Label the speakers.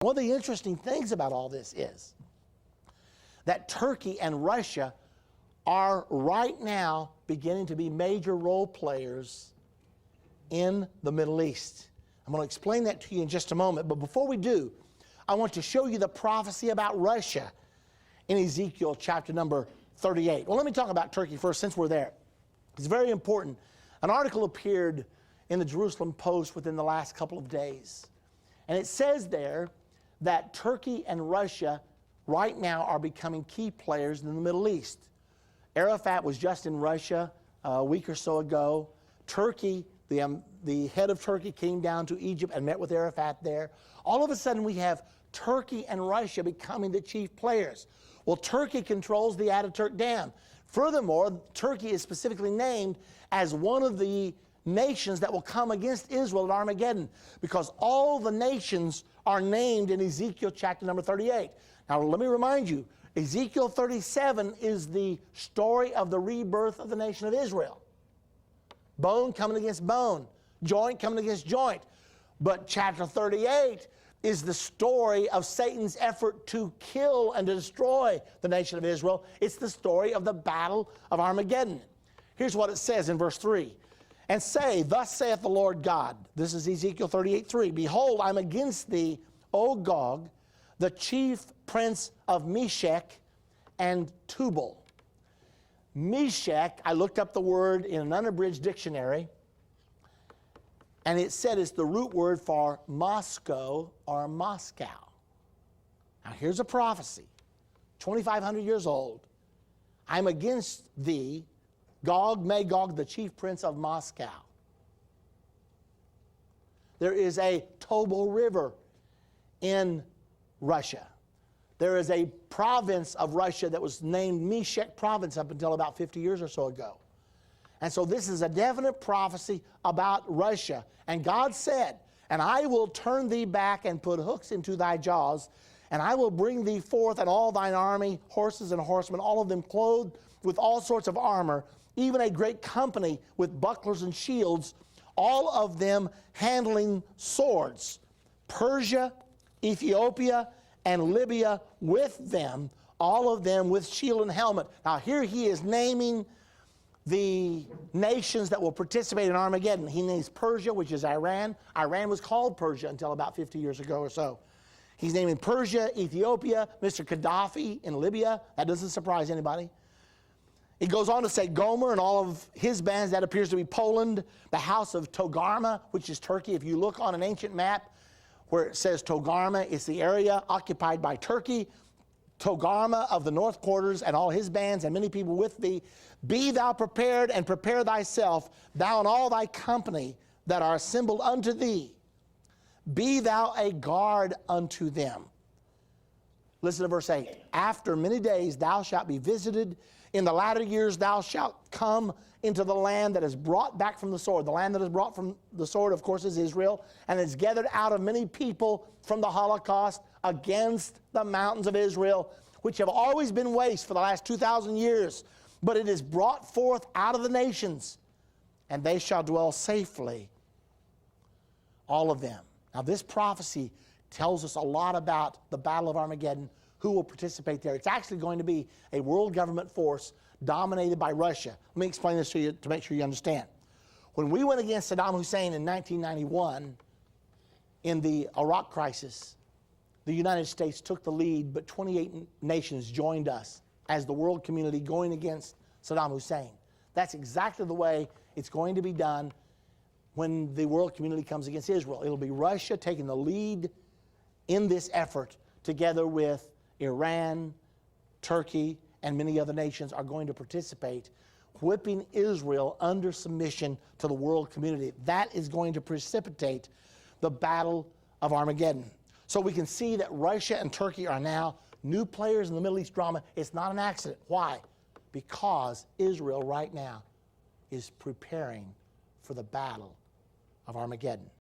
Speaker 1: One of the interesting things about all this is that Turkey and Russia are right now beginning to be major role players in the Middle East. I'm going to explain that to you in just a moment, but before we do, I want to show you the prophecy about Russia in Ezekiel chapter number 38. Well, let me talk about Turkey first since we're there. It's very important. An article appeared in the Jerusalem Post within the last couple of days, and it says there that Turkey and Russia right now are becoming key players in the Middle East. Arafat was just in Russia a week or so ago. Turkey, the head of Turkey came down to Egypt and met with Arafat there. All of a sudden we have Turkey and Russia becoming the chief players. Well, Turkey controls the Ataturk Dam. Furthermore, Turkey is specifically named as one of the nations that will come against Israel at Armageddon, because all the nations are named in Ezekiel chapter number 38. Now, let me remind you, Ezekiel 37 is the story of the rebirth of the nation of Israel. Bone coming against bone, joint coming against joint. But chapter 38 is the story of Satan's effort to kill and to destroy the nation of Israel. It's the story of the battle of Armageddon. Here's what it says in verse 3. And say, thus saith the Lord God, this is Ezekiel 38:3, behold, I'm against thee, O Gog, the chief prince of Meshech and Tubal. Meshech, I looked up the word in an unabridged dictionary, and it said it's the root word for Moscow or Moscow. Now here's a prophecy, 2,500 years old. I'm against thee, Gog, Magog, the chief prince of Moscow. There is a Tobol River in Russia. There is a province of Russia that was named Meshech province up until about 50 years or so ago. And so this is a definite prophecy about Russia. And God said, and I will turn thee back and put hooks into thy jaws, and I will bring thee forth and all thine army, horses and horsemen, all of them clothed with all sorts of armor, even a great company with bucklers and shields, all of them handling swords. Persia, Ethiopia, and Libya with them, all of them with shield and helmet. Now here he is naming the nations that will participate in Armageddon. He names Persia, which is Iran. Iran was called Persia until about 50 years ago or so. He's naming Persia, Ethiopia, Mr. Gaddafi in Libya. That doesn't surprise anybody. He goes on to say Gomer and all of his bands. That appears to be Poland. The house of Togarmah, which is Turkey. If you look on an ancient map where it says Togarmah, it's the area occupied by Turkey. Togarmah of the north quarters and all his bands and many people with thee. Be thou prepared and prepare thyself, thou and all thy company that are assembled unto thee. Be thou a guard unto them. Listen to verse 8. After many days thou shalt be visited. In the latter years thou shalt come into the land that is brought back from the sword. The land that is brought from the sword, of course, is Israel, and is gathered out of many people from the Holocaust against the mountains of Israel, which have always been waste for the last 2,000 years. But it is brought forth out of the nations, and they shall dwell safely, all of them. Now this prophecy tells us a lot about the Battle of Armageddon, who will participate there. It's actually going to be a world government force dominated by Russia. Let me explain this to you to make sure you understand. When we went against Saddam Hussein in 1991 in the Iraq crisis, the United States took the lead, but 28 nations joined us as the world community going against Saddam Hussein. That's exactly the way it's going to be done when the world community comes against Israel. It'll be Russia taking the lead in this effort, together with Iran, Turkey, and many other nations are going to participate, whipping Israel under submission to the world community. That is going to precipitate the Battle of Armageddon. So we can see that Russia and Turkey are now new players in the Middle East drama. It's not an accident. Why? Because Israel right now is preparing for the Battle of Armageddon.